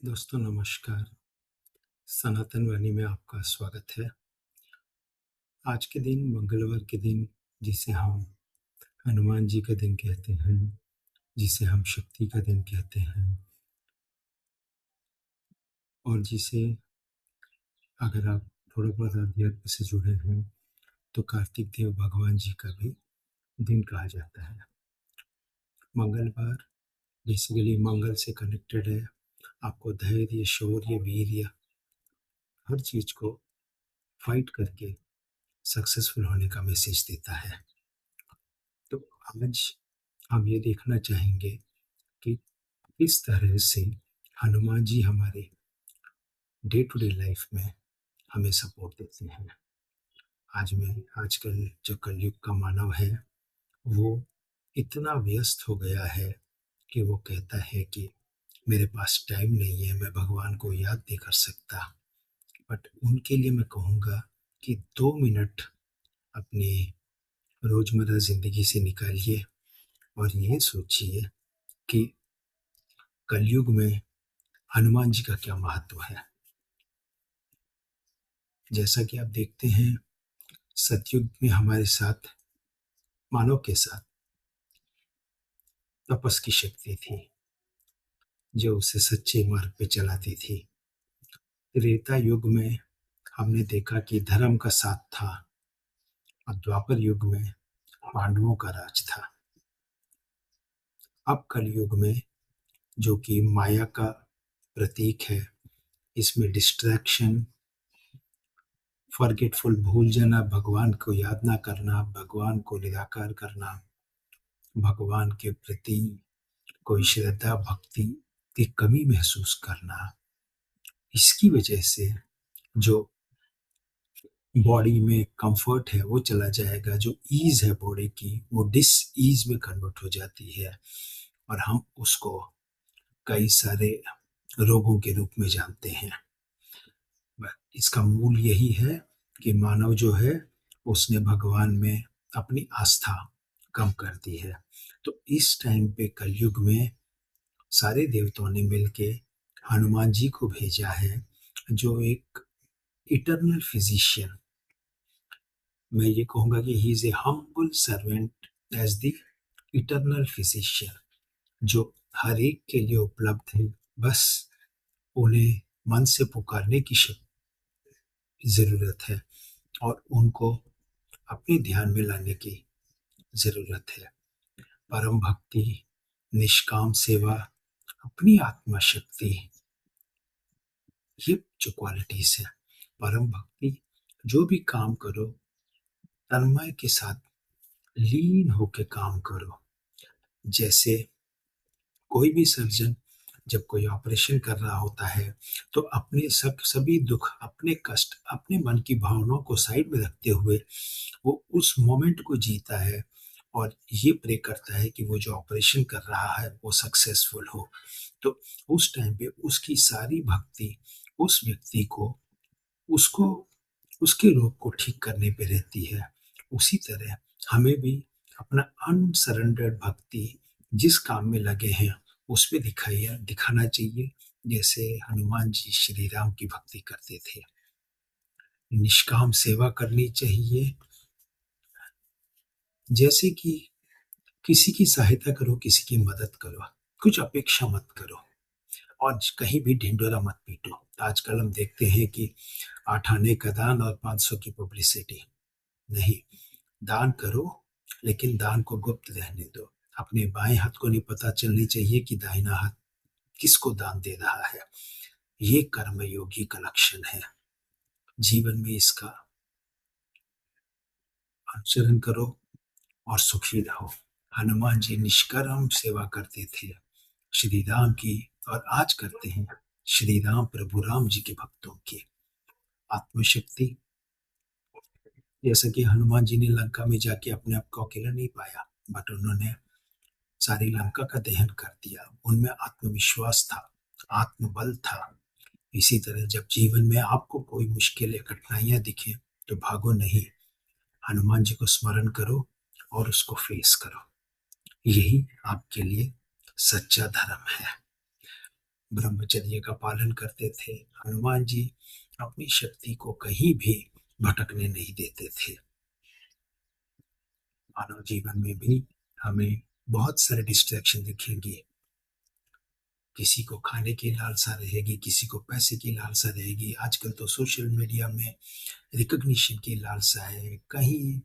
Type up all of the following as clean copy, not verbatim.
दोस्तों नमस्कार। सनातन वाणी में आपका स्वागत है। आज के दिन मंगलवार के दिन जिसे हम हनुमान जी का दिन कहते हैं, जिसे हम शक्ति का दिन कहते हैं, और जिसे अगर आप थोड़ा बहुत अध्यात्म से जुड़े हैं तो कार्तिक देव भगवान जी का भी दिन कहा जाता है। मंगलवार बेसिकली मंगल से कनेक्टेड है। आपको धैर्य, शौर्य, वीर्य, हर चीज को फाइट करके सक्सेसफुल होने का मैसेज देता है। तो आज हम ये देखना चाहेंगे कि किस तरह से हनुमान जी हमारे डे टू डे लाइफ में हमें सपोर्ट देते हैं। आजकल जो कलयुग का मानव है वो इतना व्यस्त हो गया है कि वो कहता है कि मेरे पास टाइम नहीं है, मैं भगवान को याद नहीं कर सकता। बट उनके लिए मैं कहूँगा कि 2 मिनट अपनी रोजमर्रा जिंदगी से निकालिए और ये सोचिए कि कलयुग में हनुमान जी का क्या महत्व है। जैसा कि आप देखते हैं, सतयुग में हमारे साथ, मानव के साथ तपस की शक्ति थी जो उसे सच्चे मार्ग पे चलाती थी। त्रेता युग में हमने देखा कि धर्म का साथ था, और द्वापर युग में पांडवों का राज था। अब कलयुग में, जो कि माया का प्रतीक है, इसमें डिस्ट्रैक्शन, फॉरगेटफुल, भूल जाना, भगवान को याद ना करना, भगवान को निराकार करना, भगवान के प्रति कोई श्रद्धा भक्ति की कमी महसूस करना, इसकी वजह से जो बॉडी में कंफर्ट है वो चला जाएगा। जो ईज है बॉडी की वो डिस ईज में कन्वर्ट हो जाती है, और हम उसको कई सारे रोगों के रूप में जानते हैं। इसका मूल यही है कि मानव जो है उसने भगवान में अपनी आस्था कम कर दी है। तो इस टाइम पे कलयुग में सारे देवताओं ने मिलके हनुमान जी को भेजा है, जो एक इटर्नल फिजिशियन, मैं ये कहूंगा कि he is a humble servant as the eternal physician, जो हर एक के लिए उपलब्ध है। बस उन्हें मन से पुकारने की जरूरत है और उनको अपने ध्यान में लाने की जरूरत है। परम भक्ति, निष्काम सेवा, अपनी आत्मा शक्ति, ये जो क्वालिटीज है, परम भक्ति, जो भी काम करो तन्मय के साथ लीन होके काम करो। जैसे कोई भी सर्जन जब कोई ऑपरेशन कर रहा होता है तो अपने सभी दुख, अपने कष्ट, अपने मन की भावनाओं को साइड में रखते हुए वो उस मोमेंट को जीता है और ये प्रे करता है कि वो जो ऑपरेशन कर रहा है वो सक्सेसफुल हो। तो उस टाइम पे उसकी सारी भक्ति उस व्यक्ति को, उसको, उसके रोग को ठीक करने पे रहती है। उसी तरह हमें भी अपना अनसरेंडर्ड भक्ति जिस काम में लगे हैं उस पे दिखाना चाहिए, जैसे हनुमान जी श्री राम की भक्ति करते थे। निष्काम सेवा करनी चाहिए, जैसे कि किसी की सहायता करो, किसी की मदद करो, कुछ अपेक्षा मत करो और कहीं भी ढिंडोरा मत पीटो। आजकल हम देखते हैं कि 8 आने का दान और 500 की पब्लिसिटी। नहीं, दान करो लेकिन दान को गुप्त रहने दो। अपने बाएं हाथ को नहीं पता चलनी चाहिए कि दाहिना हाथ किसको दान दे रहा है। ये कर्मयोगी का लक्षण है। जीवन में इसका अनुसरण करो और सुखी रहो। हनुमान जी निष्कर्म सेवा करते थे श्री राम की, और आज करते हैं श्री राम प्रभु राम जी के भक्तों की। आत्मशक्ति, जैसा कि हनुमान जी ने लंका में जाके अपने आप को अकेला नहीं पाया, बट उन्होंने सारी लंका का दहन कर दिया। उनमें आत्मविश्वास था, आत्मबल था। इसी तरह जब जीवन में आपको कोई मुश्किलें, कठिनाइयां दिखे तो भागो नहीं, हनुमान जी को स्मरण करो और उसको फेस करो। यही आपके लिए सच्चा धर्म है। ब्रह्मचर्य का पालन करते थे। हनुमान जी अपनी शक्ति को कहीं भी भटकने नहीं देते थे। मानव जीवन में भी हमें बहुत सारे डिस्ट्रैक्शन दिखेंगे। किसी को खाने की लालसा रहेगी, किसी को पैसे की लालसा रहेगी। आजकल तो सोशल मीडिया में रिकॉग्निशन की लालसा है, कहीं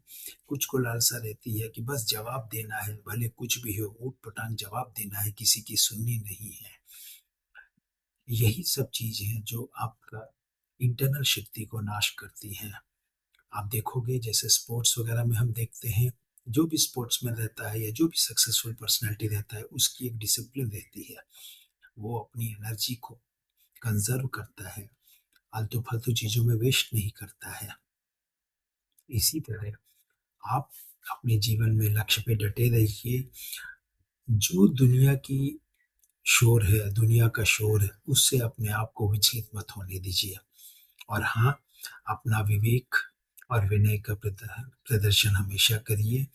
कुछ को लालसा रहती है कि बस जवाब देना है, भले कुछ भी हो, ऊट पटांग जवाब देना है, किसी की सुननी नहीं है। यही सब चीजें हैं जो आपका इंटरनल शक्ति को नाश करती हैं। आप देखोगे जैसे स्पोर्ट्स वगैरह में हम देखते हैं, जो भी स्पोर्ट्स में रहता है या जो भी सक्सेसफुल पर्सनैलिटी रहता है, उसकी एक डिसिप्लिन रहती है। वो अपनी एनर्जी को कंजर्व करता है, आलतू फालतू चीजों में वेस्ट नहीं करता है। इसी तरह आप अपने जीवन में लक्ष्य पे डटे रहिए। जो दुनिया की शोर है, दुनिया का शोर है, उससे अपने आप को विचलित मत होने दीजिए। और हाँ, अपना विवेक और विनय का प्रदर्शन हमेशा करिए।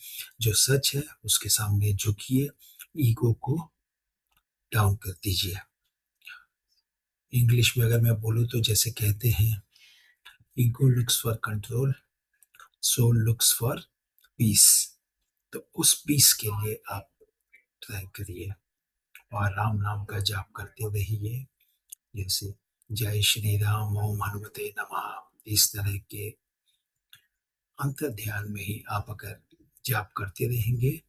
जो सच है उसके सामने झुकिए, ईगो को डाउन कर दीजिए। इंग्लिश में अगर मैं बोलूँ तो जैसे कहते हैं, ego looks for control, soul looks for peace. तो उस पीस के लिए आप ट्राई करिए और राम नाम का जाप करते रहिए। जैसे जय श्री राम, ओम हनुमते नमः, इस तरह के अंतर ध्यान में ही आप अगर जाप करते रहेंगे,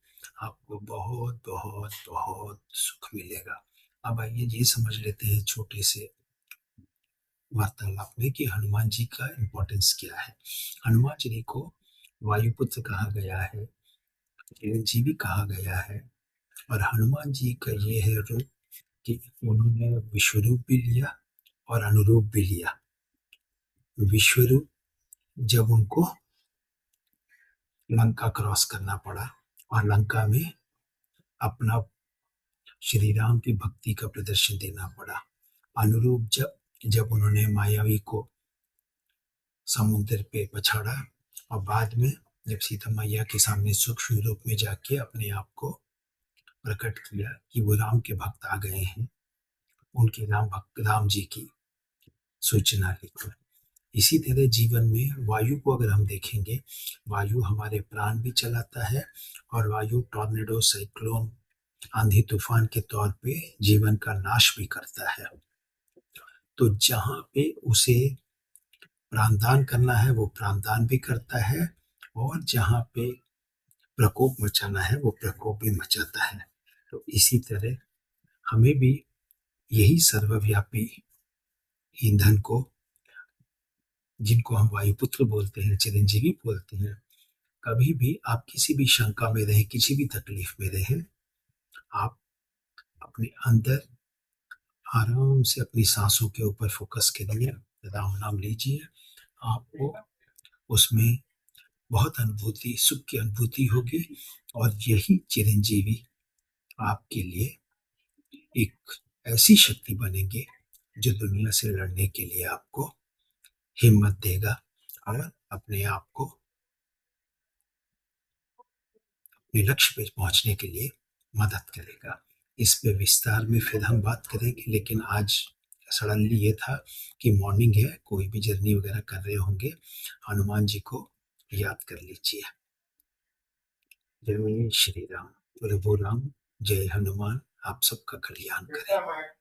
आपको बहुत बहुत बहुत सुख मिलेगा। अब आइए ये समझ लेते हैं छोटे से वार्तालाप में कि हनुमान जी का इम्पोर्टेंस क्या है। हनुमान जी को वायुपुत्र कहा गया है, चिरंजीवी कहा गया है। और हनुमान जी का ये है रूप कि उन्होंने विश्वरूप भी लिया और अनुरूप भी लिया। विश्वरूप जब उनको लंका क्रॉस करना पड़ा और लंका में अपना श्री राम की भक्ति का प्रदर्शन देना पड़ा। अनुरूप जब जब उन्होंने मायावी को समुद्र पे पछाड़ा और बाद में जब सीता मैया के सामने सूक्ष्म रूप में जाके अपने आप को प्रकट किया कि वो राम के भक्त आ गए हैं, उनके राम भक्त राम जी की सूचना लेकर। इसी तरह जीवन में वायु को अगर हम देखेंगे, वायु हमारे प्राण भी चलाता है और वायु टॉर्नेडो, साइक्लोन, आंधी तूफान के तौर पे जीवन का नाश भी करता है। तो जहाँ पे उसे प्राणदान करना है वो प्राणदान भी करता है, और जहाँ पे प्रकोप मचाना है वो प्रकोप भी मचाता है। तो इसी तरह हमें भी यही सर्वव्यापी ईंधन को, जिनको हम वायुपुत्र बोलते हैं, चिरंजीवी बोलते हैं, कभी भी आप किसी भी शंका में रहे, किसी भी तकलीफ में रहे, आप अपने अंदर आराम से अपनी सांसों के ऊपर फोकस करिए, राम नाम लीजिए। आपको उसमें बहुत अनुभूति, सुख की अनुभूति होगी। और यही चिरंजीवी आपके लिए एक ऐसी शक्ति बनेंगे जो दुनिया से लड़ने के लिए आपको हिम्मत देगा और अपने आप को अपने लक्ष्य पे पहुंचने के लिए मदद करेगा। इस पे विस्तार में फिर हम बात करेंगे, लेकिन आज सडनली ये था कि मॉर्निंग है, कोई भी जर्नी वगैरह कर रहे होंगे, हनुमान जी को याद कर लीजिए। जय श्री राम, प्रभु राम, जय हनुमान। आप सबका कल्याण करें।